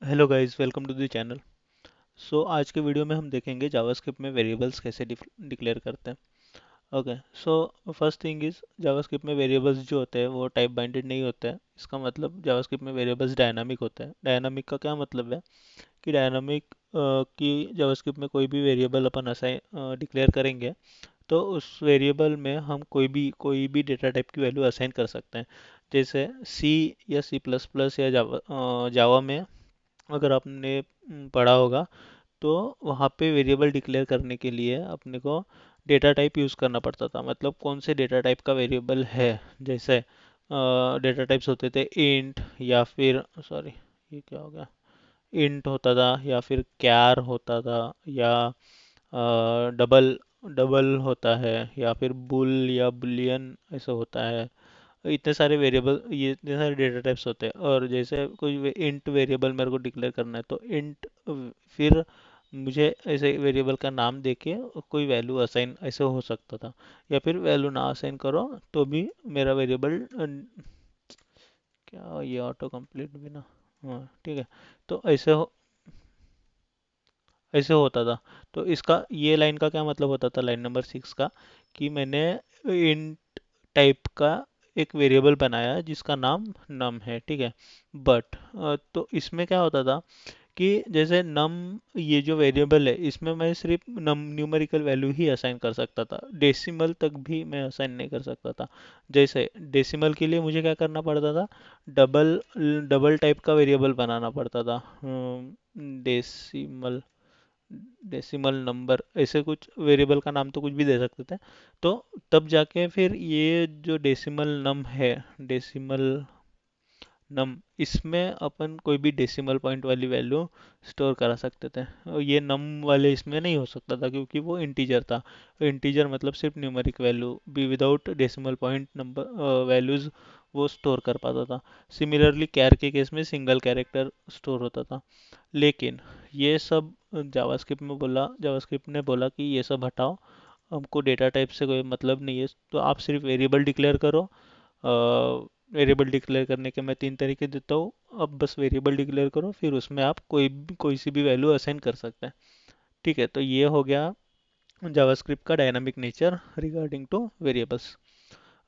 Hello guys, welcome to the channel. आज के video में हम देखेंगे जावास्क्रिप्ट में वेरिएबल्स कैसे डिक्लेयर करते हैं। Okay. First thing is JavaScript में वेरिएबल्स जो होते हैं वो टाइप बाइंडेड नहीं होते हैं। इसका मतलब जावास्क्रिप्ट में वेरिएबल्स डायनामिक होते हैं। डायनामिक का क्या मतलब है कि डायनामिक की जावास्क्रिप्ट में कोई भी वेरिएबल अपन असाइन डिक्लेयर करेंगे तो उस वेरिएबल में हम कोई भी डेटा टाइप की वैल्यू असाइन कर सकते हैं। जैसे सी या सी प्लस प्लस या जावा में अगर आपने पढ़ा होगा तो वहाँ पे वेरिएबल डिक्लेयर करने के लिए अपने को डेटा टाइप यूज़ करना पड़ता था। मतलब कौन से डेटा टाइप का वेरिएबल है। जैसे डेटा टाइप्स होते थे इंट या फिर सॉरी, ये क्या हो गया, इंट होता था या फिर कैर होता था या डबल डबल होता है या फिर बुल या बुलियन ऐसा होता है। इतने सारे वेरिएबल, ये इतने सारे डेटा टाइप्स होते हैं। और जैसे कोई इंट वेरिएबल मेरे को डिक्लेयर करना है तो इंट, फिर मुझे ऐसे वेरिएबल का नाम देके कोई वैल्यू असाइन ऐसे हो सकता था। या फिर वैल्यू ना असाइन करो तो भी मेरा वेरिएबल, क्या ये ऑटो कंप्लीट भी ना, हाँ ठीक है। तो ऐसे होता था। तो इसका ये लाइन का क्या मतलब होता था, लाइन नंबर 6 का, कि मैंने इंट टाइप का एक वेरिएबल बनाया जिसका नाम नम है, ठीक है। बट तो इसमें क्या होता था कि जैसे नम, ये जो वेरिएबल है इसमें मैं सिर्फ नम न्यूमेरिकल वैल्यू ही असाइन कर सकता था, डेसिमल तक भी मैं असाइन नहीं कर सकता था। जैसे डेसिमल के लिए मुझे क्या करना पड़ता था, डबल डबल टाइप का वेरिएबल बनाना पड़ता था। डेसिमल, डेसिमल नंबर, ऐसे कुछ वेरिएबल का नाम तो कुछ भी दे सकते थे। तो तब जाके फिर ये जो डेसिमल नम है, डेसिमल नम, इसमें अपन कोई भी डेसिमल पॉइंट वाली वैल्यू स्टोर करा सकते थे। और ये नम वाले इसमें नहीं हो सकता था क्योंकि वो इंटीजर था। इंटीजर मतलब सिर्फ न्यूमेरिक वैल्यू भी without decimal point number values वो स्टोर कर पाता था। सिमिलरली कैर के केस में सिंगल कैरेक्टर स्टोर होता था। लेकिन ये सब जावास्क्रिप्ट ने बोला कि ये सब हटाओ, हमको डेटा टाइप से कोई मतलब नहीं है, तो आप सिर्फ वेरिएबल डिक्लेयर करो। वेरिएबल डिक्लेयर करने के मैं 3 तरीके देता हूँ। अब बस वेरिएबल डिक्लेयर करो, फिर उसमें आप कोई सी भी वैल्यू असाइन कर सकते हैं। ठीक है, तो ये हो गया जावास्क्रिप्ट का dynamic nature regarding two variables.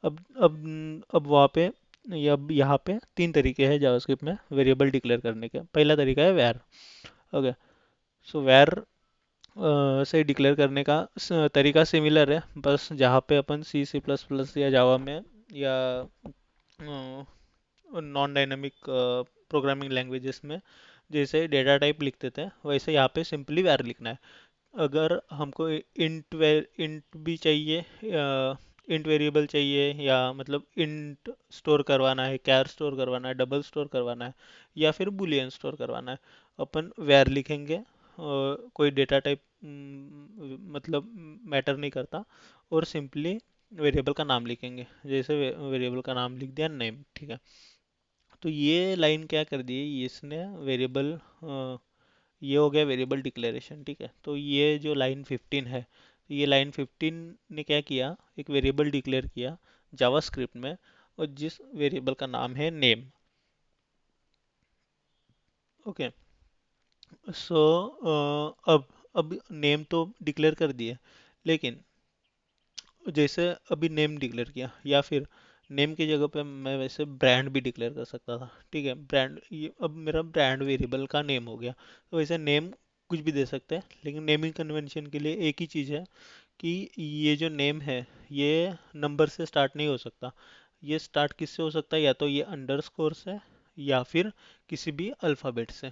अब वहाँ पे, या अब यहाँ पे 3 तरीके हैं जावास्क्रिप्ट में वेरिएबल डिक्लेयर करने के। पहला तरीका है वैर। ओके। वैर से डिक्लेयर करने का तरीका सिमिलर है, बस जहाँ पे अपन सी सी प्लस प्लस या जावा में या नॉन डायनामिक प्रोग्रामिंग लैंग्वेजेस में जैसे डेटा टाइप लिखते थे वैसे यहाँ पे सिंपली वैर लिखना है। अगर हमको इंट भी चाहिए, इंट वेरिएबल चाहिए, या मतलब इंट स्टोर करवाना है, कैर स्टोर करवाना है, डबल स्टोर करवाना है, या फिर बुलियन स्टोर करवाना है, अपन वेर लिखेंगे। कोई डेटा टाइप मतलब मैटर नहीं करता। और सिंपली वेरिएबल का नाम लिखेंगे, जैसे वेरिएबल का नाम लिख दिया नेम, ठीक है। तो ये लाइन क्या कर दी है इसने, वेरिएबल, ये हो गया वेरिएबल डिक्लेरेशन, ठीक है। तो ये जो लाइन 15 है, ये लाइन 15 ने क्या किया, एक वेरिएबल डिक्लेयर किया जावास्क्रिप्ट में, और जिस वेरिएबल का नाम है नेम। ओके। सो अब नेम तो डिक्लेयर कर दिए, लेकिन जैसे अभी नेम डिक्लेयर किया, या फिर नेम की जगह पे मैं वैसे ब्रांड भी डिक्लेयर कर सकता था, ठीक है। ब्रांड, ये अब मेरा ब्रांड वेरिएबल का नेम हो गया। तो वैसे नेम कुछ भी दे सकते हैं, लेकिन नेमिंग कन्वेंशन के लिए एक ही चीज़ है कि ये जो नेम है ये नंबर से स्टार्ट नहीं हो सकता। ये स्टार्ट किससे हो सकता है, या तो ये अंडरस्कोर से या फिर किसी भी अल्फ़ाबेट से।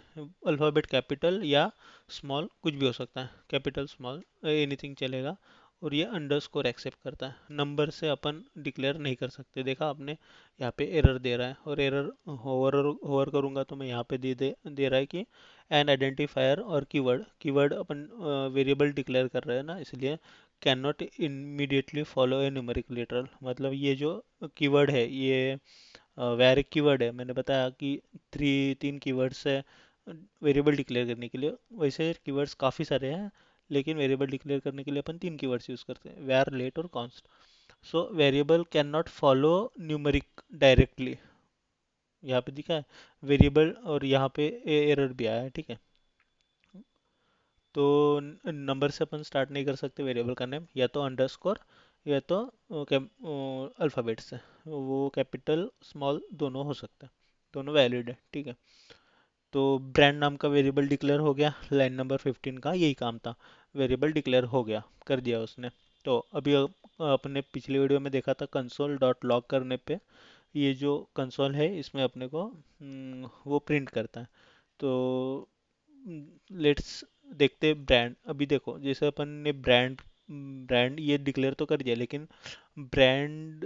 अल्फ़ाबेट कैपिटल या स्मॉल कुछ भी हो सकता है, कैपिटल स्मॉल एनीथिंग चलेगा। और ये अंडरस्कोर एक्सेप्ट करता है, नंबर से अपन डिक्लेयर नहीं कर सकते। देखा आपने, यहाँ पे एरर दे रहा है, और एरर होवर होवर करूँगा तो मैं यहाँ पे दे रहा है कि एन आइडेंटिफायर और कीवर्ड, कीवर्ड अपन वेरिएबल डिक्लेयर कर रहे हैं ना, इसलिए can not immediately follow A numeric literal. मतलब ये जो कीवर्ड है ये वैर कीवर्ड है। मैंने बताया कि 3 कीवर्ड से वेरिएबल डिक्लेयर करने के लिए, वैसे कीवर्ड्स काफ़ी सारे हैं, लेकिन वेरिएबल डिक्लेयर करने के लिए अपन 3 कीवर्ड्स यूज़ करते हैं, वैर, लेट और const. So variable can not follow numeric directly, यहाँ पे दिखा है वेरिएबल, और यहाँ पे एरर भी आया है, ठीक है। तो नंबर से अपन स्टार्ट नहीं कर सकते वेरिएबल का नेम, या तो अंडरस्कोर या तो अल्फ़ाबेट से। वो कैपिटल स्मॉल दोनों हो सकता है, दोनों वैलिड है, ठीक है। तो ब्रांड नाम का वेरिएबल डिक्लेयर हो गया, लाइन नंबर 15 का यही काम था, वेरिएबल डिक्लेयर हो गया, कर दिया उसने। तो अभी अपने पिछली वीडियो में देखा था कंसोल डॉट लॉग करने पे ये जो कंसोल है इसमें अपने को वो प्रिंट करता है। तो लेट्स देखते हैं ब्रांड। अभी देखो जैसे अपन ने ब्रांड ब्रांड ये डिक्लेयर तो कर दिया, लेकिन ब्रांड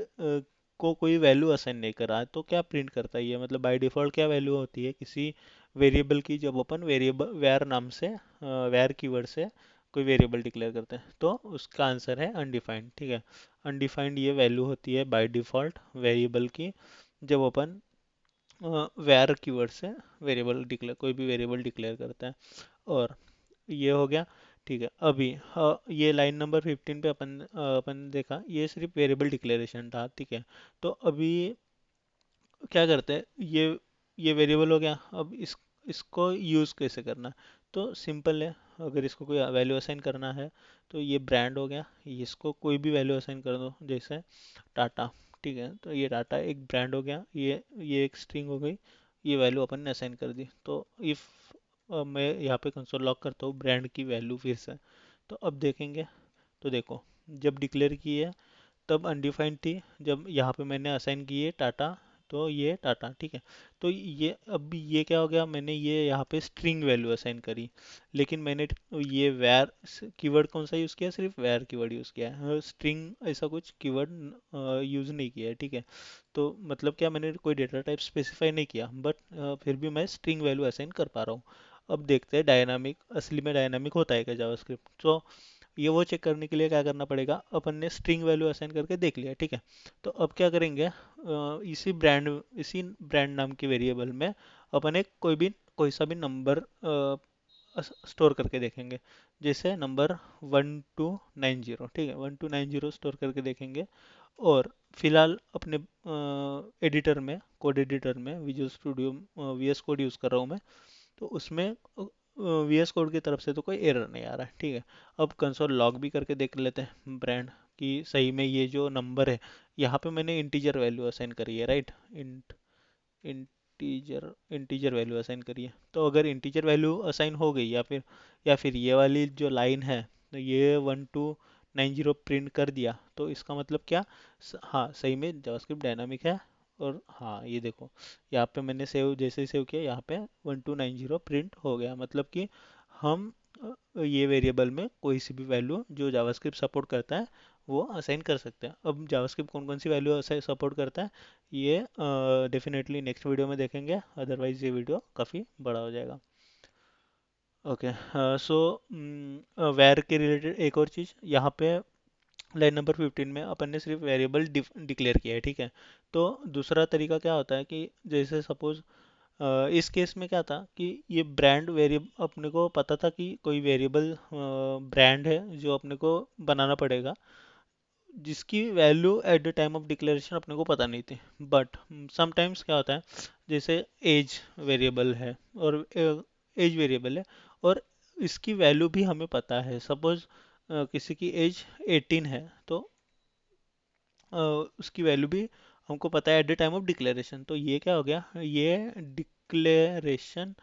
को कोई वैल्यू असाइन नहीं करा, तो क्या प्रिंट करता है ये, मतलब बाय डिफॉल्ट क्या वैल्यू होती है किसी वेरिएबल की, जब अपन वेरिएबल वैर नाम से वैर कीवर्ड से कोई वेरिएबल डिक्लेयर करते हैं, तो उसका आंसर है अनडिफाइंड, ठीक है। अनडिफाइंड ये वैल्यू होती है बाय डिफॉल्ट वेरिएबल की, जब अपन वैर कीवर्ड से वेरिएबल डिक्लेयर कोई भी वेरिएबल डिक्लेयर करता है। और ये हो गया, ठीक है। अभी ये लाइन नंबर 15 पे अपन देखा ये सिर्फ वेरिएबल डिक्लेरेशन था, ठीक है। तो अभी क्या करते हैं, ये वेरिएबल हो गया, अब इसको यूज़ कैसे करना है? तो सिंपल है, अगर इसको कोई वैल्यू असाइन करना है तो ये ब्रांड हो गया, इसको कोई भी वैल्यू असाइन कर दो, जैसे टाटा, ठीक है। तो ये टाटा एक ब्रांड हो गया, ये एक स्ट्रिंग हो गई, ये वैल्यू अपन ने असाइन कर दी। तो इफ़ मैं यहाँ पे कंसोल लॉग करता हूँ ब्रांड की वैल्यू फिर से, तो अब देखेंगे, तो देखो जब डिक्लेयर की है तब अनडिफाइंड थी, जब यहाँ पे मैंने असाइन की है टाटा, तो ये टाटा, ठीक है। तो ये अब ये क्या हो गया, मैंने ये यहाँ पे स्ट्रिंग वैल्यू असाइन करी, लेकिन मैंने ये वैर कीवर्ड कौन सा यूज़ किया, सिर्फ वैर कीवर्ड यूज़ किया है, स्ट्रिंग ऐसा कुछ कीवर्ड यूज़ नहीं किया है, ठीक है। तो मतलब क्या, मैंने कोई डेटा टाइप स्पेसिफाई नहीं किया, बट फिर भी मैं स्ट्रिंग वैल्यू असाइन कर पा रहा हूँ। अब देखते हैं डायनामिक असली में डायनामिक होता है क्या जावास्क्रिप्ट। तो ये वो चेक करने के लिए क्या करना पड़ेगा, अपन ने स्ट्रिंग वैल्यू असाइन करके देख लिया, ठीक है। तो अब क्या करेंगे, इसी ब्रांड नाम के वेरिएबल में अपन एक कोई सा भी नंबर स्टोर करके देखेंगे, जैसे नंबर 1290, ठीक है, 1290 स्टोर करके देखेंगे। और फिलहाल अपने एडिटर में, कोड एडिटर में, visual studio VS code use कर रहा हूँ मैं, तो उसमें वीएस कोड की तरफ से तो कोई एरर नहीं आ रहा है, ठीक है। अब कंसोल लॉग भी करके देख लेते हैं ब्रांड कि सही में ये जो नंबर है, यहाँ पे मैंने इंटीजर वैल्यू असाइन करी है, राइट, इंटीजर वैल्यू असाइन करी है। तो अगर इंटीजर वैल्यू असाइन हो गई, या फिर ये वाली जो लाइन है, तो ये 1290 प्रिंट कर दिया, तो इसका मतलब क्या, हाँ सही में जावास्क्रिप्ट डायनामिक है। और हाँ ये देखो, यहाँ पे मैंने सेव जैसे ही सेव किया, यहाँ पे 1290 प्रिंट हो गया, मतलब कि हम ये वेरिएबल में कोई सी भी वैल्यू जो जावास्क्रिप्ट सपोर्ट करता है वो असाइन कर सकते हैं। अब जावास्क्रिप्ट कौन कौन सी वैल्यू सपोर्ट करता है, ये डेफिनेटली नेक्स्ट वीडियो में देखेंगे, अदरवाइज ये वीडियो काफ़ी बड़ा हो जाएगा। ओके, सो वैर के रिलेटेड एक और चीज़, यहाँ पे लाइन नंबर 15 में अपन ने सिर्फ वेरिएबल डिक्लेयर किया है, ठीक है। तो दूसरा तरीका क्या होता है कि जैसे सपोज इस केस में क्या था कि ये ब्रांड वेरिएबल अपने को पता था कि कोई वेरिएबल ब्रांड है जो अपने को बनाना पड़ेगा, जिसकी value eight the time of declaration अपने को पता नहीं थी। बट समटाइम्स क्या होता है, जैसे एज वेरिएबल है, और एज वेरिएबल है, और इसकी वैल्यू भी हमें पता है, सपोज किसी की एज 18 है, तो उसकी वैल्यू भी हमको पता है at the time of declaration. तो ये क्या हो गया, ये डिक्लेरेशन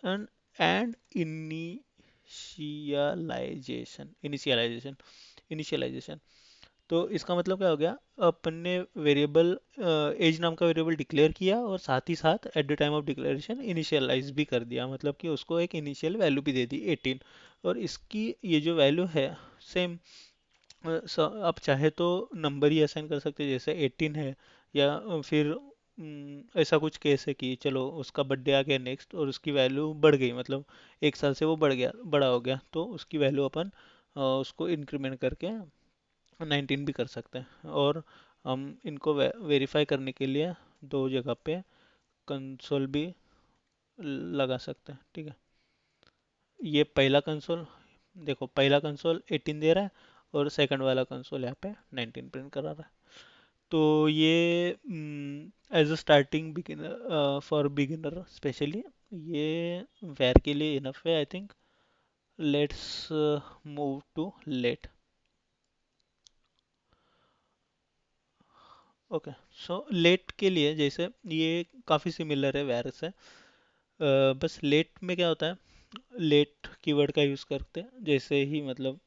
एंड इनिशियलाइजेशन। तो इसका मतलब क्या हो गया, अपन ने वेरिएबल एज नाम का वेरिएबल डिक्लेयर किया, और साथ ही साथ at the time of declaration initialise भी कर दिया, मतलब कि उसको एक इनिशियल वैल्यू भी दे दी 18। और इसकी ये जो वैल्यू है सेम, आप चाहे तो नंबर ही असाइन कर सकते हैं, जैसे 18 है, या फिर ऐसा कुछ केस है कि चलो उसका बर्थडे आ गया नेक्स्ट, और उसकी वैल्यू बढ़ गई, मतलब 1 साल से वो बढ़ गया, बड़ा हो गया, तो उसकी वैल्यू अपन उसको इंक्रीमेंट करके 19 भी कर सकते हैं। और हम इनको वेरीफाई करने के लिए दो जगह पे कंसोल भी लगा सकते हैं, ठीक है। ये पहला कंसोल, देखो पहला कंसोल 18 दे रहा है, और सेकंड वाला कंसोल यहाँ पे 19 प्रिंट करा रहा है। तो ये as a starting beginner, for beginner specially, ये वेर के लिए इनफ है I think. Let's move to let. Okay. So let के लिए जैसे ये काफ़ी सिमिलर है वेर से. बस लेट में क्या होता है, लेट कीवर्ड का यूज़ करते हैं जैसे ही, मतलब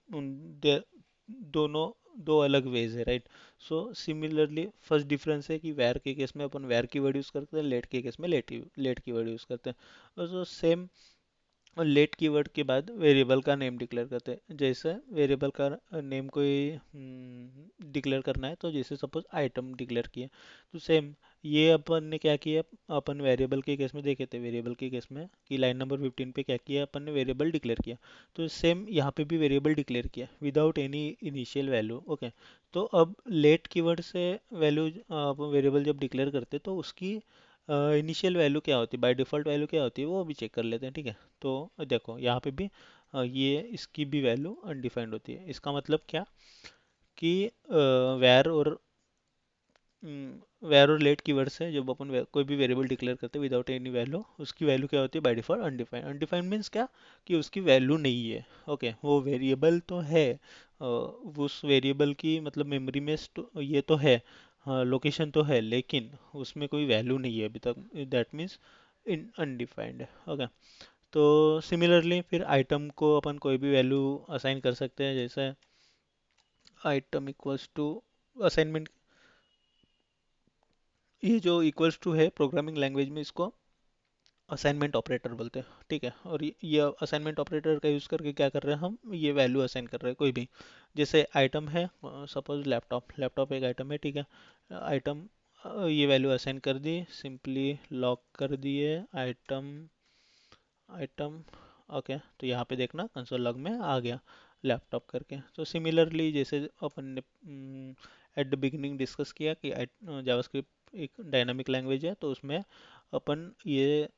दोनों दो अलग वेज है, right. So similarly first difference है कि वैर के केस में अपन वैर कीवर्ड यूज़ करते हैं, लेट के केस में लेट कीवर्ड यूज़ करते हैं. और सेम, और लेट कीवर्ड के बाद वेरिएबल का नेम डिक्लेयर करते हैं. जैसे वेरिएबल का नेम कोई डिक्लेयर करना है, तो जैसे सपोज आइटम डिक्लेयर किया, तो सेम ये अपन ने क्या किया, अपन वेरिएबल के केस में देखे थे, वेरिएबल के केस में कि लाइन नंबर 15 पे क्या किया अपन ने, वेरिएबल डिक्लेयर किया. तो सेम यहाँ पे भी वेरिएबल डिक्लेयर किया without any initial value. Okay. तो अब लेट कीवर्ड से वैल्यू वेरिएबल जब डिक्लेयर करते तो उसकी इनिशियल वैल्यू क्या होती है, बाय डिफ़ॉल्ट वैल्यू क्या होती है, वो भी चेक कर लेते हैं, ठीक है. तो देखो यहाँ पे भी ये इसकी भी वैल्यू अनडिफाइंड होती है. इसका मतलब क्या कि वैर और वैर और लेट कीवर्ड से जब अपन कोई भी वेरिएबल डिक्लेयर करते हैं विदाउट एनी वैल्यू, उसकी वैल्यू क्या होती है, by default undefined. Undefined means क्या, कि उसकी वैल्यू नहीं है. ओके. वो वेरिएबल तो है, उस वेरिएबल की मतलब मेमोरी में ये तो है, हाँ लोकेशन तो है, लेकिन उसमें कोई वैल्यू नहीं है अभी तक. दैट मीन्स इन अनडिफाइंड है. ओके. तो सिमिलरली फिर आइटम को अपन कोई भी वैल्यू असाइन कर सकते हैं. जैसे आइटम इक्वल्स टू असाइनमेंट, ये जो इक्वल्स टू है प्रोग्रामिंग लैंग्वेज में इसको असाइनमेंट ऑपरेटर बोलते हैं, ठीक है. और ये असाइनमेंट ऑपरेटर का यूज़ करके क्या कर रहे हैं, हम ये वैल्यू असाइन कर रहे हैं कोई भी. जैसे आइटम है, सपोज लैपटॉप, लैपटॉप एक आइटम है, ठीक है. आइटम, ये वैल्यू असाइन कर दी, सिंपली लॉक कर दिए आइटम, आइटम. ओके. तो यहाँ पे देखना कंसोल लॉग में आ गया लैपटॉप करके. तो सिमिलरली जैसे अपन ने एट द बिगिनिंग डिस्कस किया कि जावास्क्रिप्ट एक डायनामिक लैंग्वेज है, तो उसमें अपन ये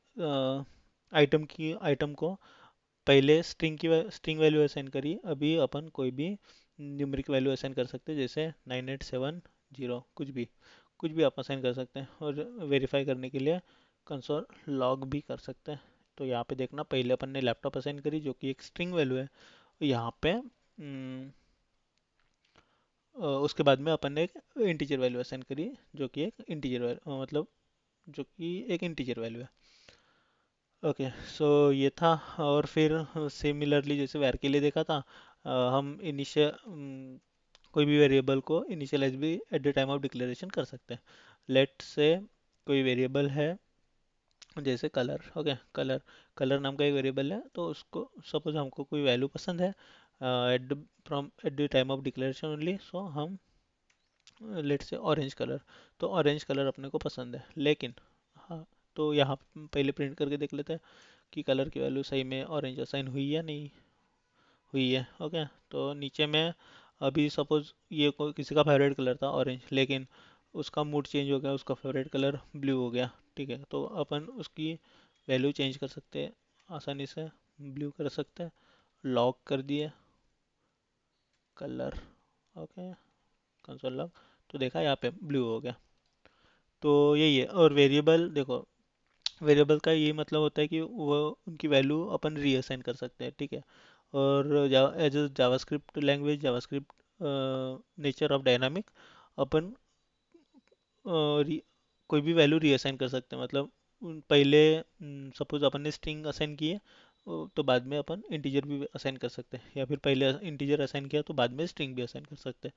आइटम को पहले स्ट्रिंग वैल्यू असाइन करी, अभी अपन कोई भी न्यूमेरिक वैल्यू असाइन कर सकते हैं, जैसे 9870, कुछ भी आप असाइन कर सकते हैं. और वेरीफाई करने के लिए कंसोल लॉग भी कर सकते हैं. तो यहाँ पे देखना पहले अपन ने लैपटॉप असाइन करी जो कि एक स्ट्रिंग वैल्यू है, यहाँ पे उसके बाद में अपन ने एक इंटीजर वैल्यू असाइन करी जो कि एक इंटीजर वैल्यू, मतलब जो कि एक इंटीजर वैल्यू है. ओके. सो ये था. और फिर सिमिलरली जैसे वैर के लिए देखा था, हम इनिशियल कोई भी वेरिएबल को इनिशियलाइज भी eight the time of declaration कर सकते हैं. लेट से कोई वेरिएबल है जैसे कलर. ओके. कलर, कलर नाम का एक वेरिएबल है, तो उसको सपोज हमको कोई वैल्यू पसंद है at the time of declaration only, so हम लेट से ऑरेंज कलर, तो ऑरेंज कलर अपने को पसंद है, लेकिन हाँ, तो यहाँ पहले प्रिंट करके देख लेते हैं कि कलर की वैल्यू सही में ऑरेंज असाइन हुई या नहीं हुई है. ओके. तो नीचे में अभी सपोज ये कोई किसी का फेवरेट कलर था ऑरेंज, लेकिन उसका मूड चेंज हो गया, उसका फेवरेट कलर ब्लू हो गया, ठीक है. तो अपन उसकी वैल्यू चेंज कर सकते हैं आसानी से, ब्लू कर सकते हैं, लॉक कर दिए कलर. ओके. Console lock. तो देखा यहाँ पे ब्लू हो गया. तो यही है. और वेरिएबल देखो, वेरिएबल का ये मतलब होता है कि वो उनकी वैल्यू अपन रीअसाइन कर सकते हैं, ठीक है. और as a JavaScript language, JavaScript nature of dynamic, अपन कोई भी वैल्यू रीअसाइन कर सकते हैं. मतलब पहले सपोज अपन ने स्ट्रिंग असाइन की है, तो बाद में अपन इंटीजर भी असाइन कर सकते हैं, या फिर पहले इंटीजर असाइन किया तो बाद में स्ट्रिंग भी असाइन कर सकते हैं.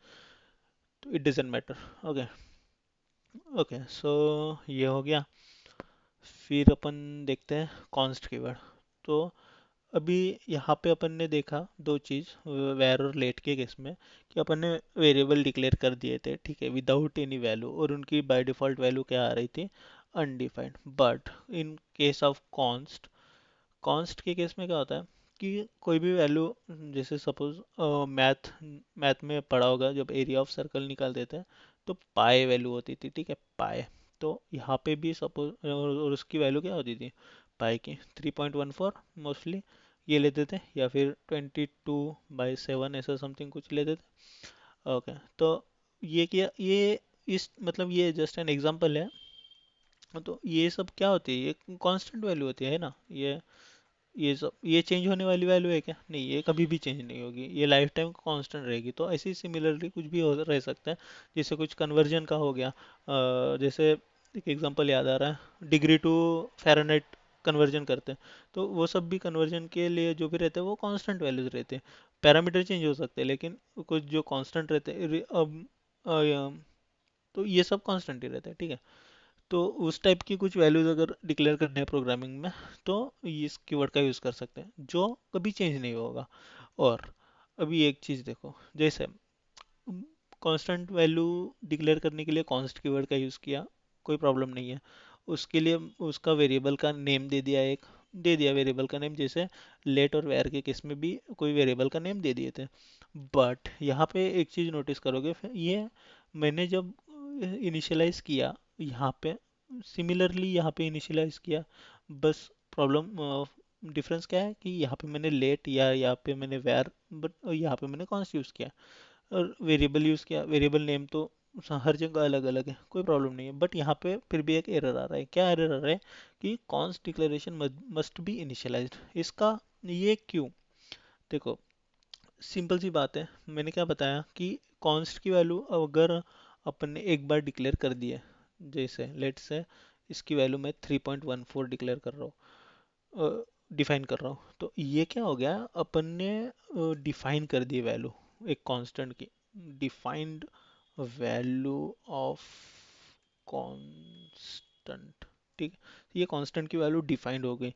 तो it doesn't matter. Okay. Okay. So ये हो गया. फिर अपन देखते हैं कॉन्स्ट कीवर्ड. तो अभी यहाँ पे अपन ने देखा दो चीज़ वैर और लेट के केस में, कि अपन ने वेरिएबल डिक्लेयर कर दिए थे, ठीक है, विदाउट एनी वैल्यू, और उनकी बाय डिफ़ॉल्ट वैल्यू क्या आ रही थी, undefined. But in case of const, const के केस में क्या होता है कि कोई भी वैल्यू, जैसे सपोज मैथ मैथ में पढ़ा होगा जब एरिया ऑफ सर्कल निकाल देते हैं, तो पाए वैल्यू होती थी, ठीक है, पाए. तो यहाँ पे भी सपोज, और उसकी वैल्यू क्या होती थी पाई की, 3.14 मोस्टली ये लेते थे, या फिर 22/7 ऐसा समथिंग कुछ लेते थे. ओके. तो ये किया, ये इस मतलब ये जस्ट एन एग्जांपल है। तो ये सब क्या होती है, ये कांस्टेंट वैल्यू होती है ना। ये सब ये चेंज होने वाली वैल्यू है क्या? नहीं, ये कभी भी चेंज नहीं होगी, ये लाइफ टाइम कांस्टेंट रहेगी। तो ऐसे ही सिमिलरली कुछ भी रह सकता है। जैसे कुछ कन्वर्जन का हो गया, जैसे एक एग्जांपल याद आ रहा है, डिग्री टू फ़ारेनहाइट कन्वर्जन करते हैं। तो वो सब भी कन्वर्जन के लिए जो भी रहते हैं वो कांस्टेंट वैल्यूज रहते हैं। पैरामीटर चेंज हो सकते हैं लेकिन कुछ जो कांस्टेंट रहते हैं अब तो ये सब कांस्टेंट ही रहते हैं, ठीक है। तो उस टाइप की कुछ वैल्यूज अगर डिक्लेयर करने हैं प्रोग्रामिंग में, तो इस कीवर्ड का यूज़ कर सकते हैं जो कभी चेंज नहीं होगा। और अभी एक चीज़ देखो, जैसे कांस्टेंट वैल्यू डिक्लेयर करने के लिए कॉन्स्ट कीवर्ड का यूज़ किया, कोई प्रॉब्लम नहीं है। उसके लिए उसका वेरिएबल का नेम दे दिया, एक दे दिया वेरिएबल का नेम, जैसे लेट और वेयर के केस में भी कोई वेरिएबल का नेम दे दिए थे। बट यहाँ पे एक चीज़ नोटिस करोगे, ये मैंने जब इनिशियलाइज किया यहाँ पे, सिमिलरली यहाँ पे इनिशियलाइज किया, बस प्रॉब्लम डिफरेंस क्या है कि यहाँ पे मैंने लेट या यहाँ पे मैंने वेयर, बट यहाँ पे मैंने कॉन्स्ट यूज़ किया और वेरिएबल यूज़ किया। वेरिएबल नेम तो हर जगह अलग अलग है, कोई प्रॉब्लम नहीं है। बट यहाँ पे फिर भी एक एरर आ रहा है। क्या एरर आ रहा है कि const declaration must be initialised. इसका ये क्यों? देखो, सिंपल सी बात है, मैंने क्या बताया कि कॉन्स्ट की वैल्यू अगर अपन ने एक बार डिक्लेयर कर दी है, जैसे लेट से इसकी वैल्यू मैं 3.14 डिक्लेयर कर रहा हूँ, डिफाइन कर रहा हूँ, तो ये क्या हो गया, अपन ने डिफाइन कर दी वैल्यू एक कांस्टेंट की, डिफाइंड वैल्यू ऑफ कांस्टेंट, ठीक। ये कांस्टेंट की वैल्यू डिफाइंड हो गई।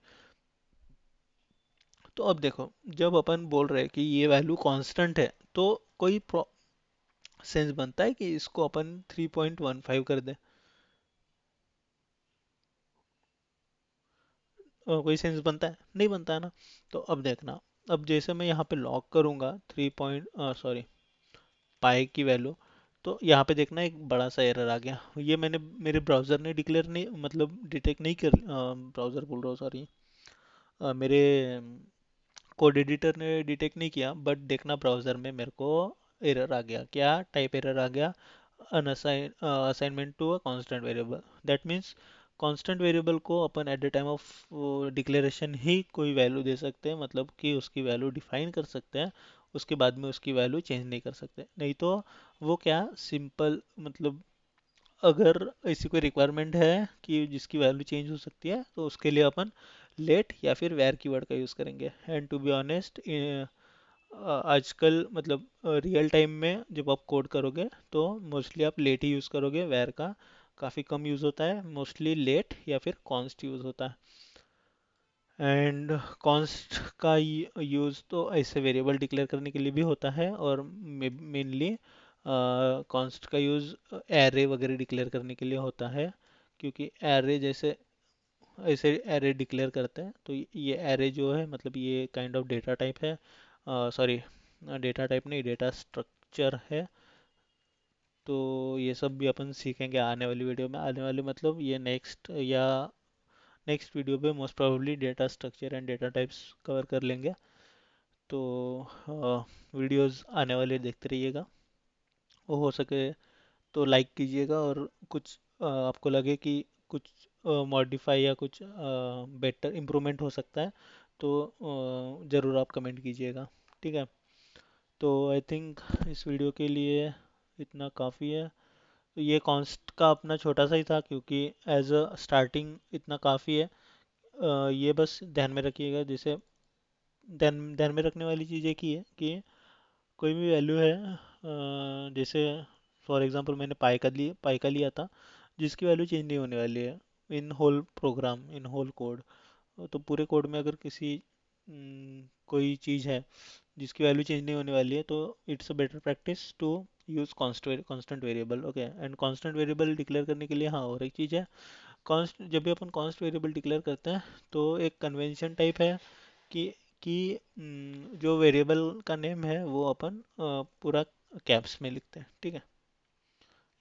तो अब देखो, जब अपन बोल रहे हैं कि ये वैल्यू कांस्टेंट है, तो कोई सेंस बनता है कि इसको अपन 3.15 कर दें? कोई सेंस बनता है? नहीं बनता है ना। तो अब देखना, अब जैसे मैं यहाँ पे लॉक करूँगा 3 पाई की वैल्यू, तो यहाँ पे देखना एक बड़ा सा एरर आ गया। ये मैंने मेरे ब्राउज़र ने डिक्लेयर नहीं, मतलब डिटेक्ट नहीं कर, ब्राउज़र बोल रहा हूँ सॉरी, मेरे कोड एडिटर ने डिटेक्ट नहीं किया, बट देखना ब्राउज़र में मेरे को एरर आ गया। क्या टाइप एरर आ गया? Assignment to a constant variable. That means constant variable को अपन at the time of declaration ही कोई वैल्यू दे सकते हैं, मतलब कि उसकी वैल्यू डिफाइन कर सकते हैं, उसके बाद में उसकी वैल्यू चेंज नहीं कर सकते। नहीं तो वो क्या सिंपल, मतलब अगर ऐसी कोई रिक्वायरमेंट है कि जिसकी वैल्यू चेंज हो सकती है, तो उसके लिए अपन लेट या फिर वेर कीवर्ड का यूज़ करेंगे। एंड टू बी ऑनेस्ट, आजकल मतलब रियल टाइम में जब आप कोड करोगे तो मोस्टली आप लेट ही यूज़ करोगे, वेर का काफ़ी कम यूज़ होता है, मोस्टली लेट या फिर कॉन्स्ट यूज़ होता है। एंड कॉन्स्ट का यूज़ तो ऐसे वेरिएबल डिक्लेयर करने के लिए भी होता है, और मेनली कॉन्स्ट का यूज़ एरे वगैरह डिक्लेयर करने के लिए होता है। क्योंकि एरे जैसे ऐसे एरे डिक्लेयर करते हैं, तो ये एरे जो है, मतलब ये काइंड ऑफ डेटा टाइप है, सॉरी, डेटा टाइप नहीं, डेटा स्ट्रक्चर है। तो ये सब भी अपन सीखेंगे आने वाली वीडियो में। आने वाली मतलब ये नेक्स्ट या नेक्स्ट वीडियो पे most probably data structure and data types cover कर लेंगे। तो वीडियोस आने वाले देखते रहिएगा, वो हो सके तो लाइक कीजिएगा, और कुछ आपको लगे कि कुछ मॉडिफाई या कुछ बेटर इम्प्रूवमेंट हो सकता है, तो ज़रूर आप कमेंट कीजिएगा, ठीक है। तो आई थिंक इस वीडियो के लिए इतना काफ़ी है। तो ये कॉन्स्ट का अपना छोटा सा ही था, क्योंकि एज अ स्टार्टिंग इतना काफ़ी है। ये बस ध्यान में रखिएगा, जैसे ध्यान ध्यान में रखने वाली चीज़ एक ही है कि कोई भी वैल्यू है, जैसे फॉर एग्जांपल मैंने पाई का लिया था, जिसकी वैल्यू चेंज नहीं होने वाली है in whole program, in whole code. तो पूरे कोड में अगर किसी कोई चीज़ है जिसकी वैल्यू चेंज नहीं होने वाली है, तो it's a better practice to use constant variable. Okay, and constant variable declare करने के लिए हाँ और एक चीज़ है, कॉन्स्ट जब भी अपन कॉन्स्ट वेरिएबल डिक्लेयर करते हैं, तो एक कन्वेंशन टाइप है कि जो वेरिएबल का नेम है वो अपन पूरा कैप्स में लिखते हैं, ठीक है।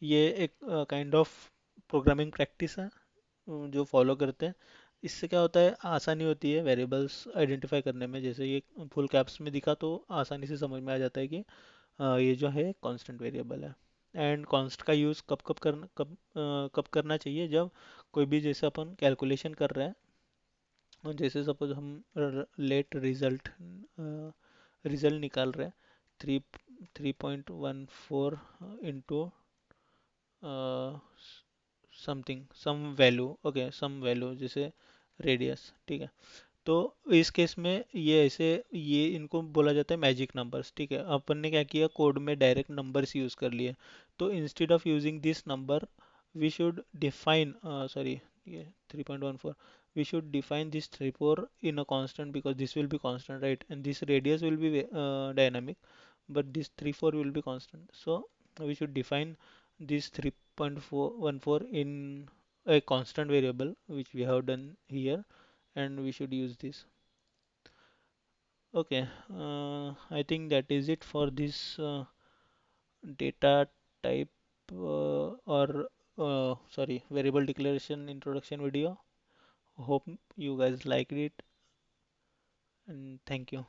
ये एक काइंड ऑफ प्रोग्रामिंग प्रैक्टिस है, जो फॉलो करते हैं। इससे क्या होता है, आसानी होती है वेरिएबल्स आइडेंटिफाई करने में। जैसे ये फुल कैप्स में दिखा तो आसानी से समझ में आ जाता है कि ये जो है कांस्टेंट वेरिएबल है। एंड कॉन्स्ट का यूज़ कब करना चाहिए, जब कोई भी जैसे अपन कैलकुलेशन कर रहे हैं, और जैसे सपोज हम लेट रिजल्ट निकाल रहे हैं, 3.14 into something some value, okay some value जैसे रेडियस, ठीक है। तो इस केस में ये ऐसे, ये इनको बोला जाता है मैजिक नंबर्स, ठीक है। अपन ने क्या किया, कोड में डायरेक्ट नंबर्स यूज कर लिए। तो instead of using this number we should define, sorry, ये 3.14, we should define this 34 in a constant, because this will be constant, right? And this radius will be dynamic, but this 34 will be constant. So we should define this 3.14 in a constant variable, which we have done here, and we should use this. Okay, I think that is it for this data type or sorry, variable declaration introduction video. Hope you guys liked it, and thank you.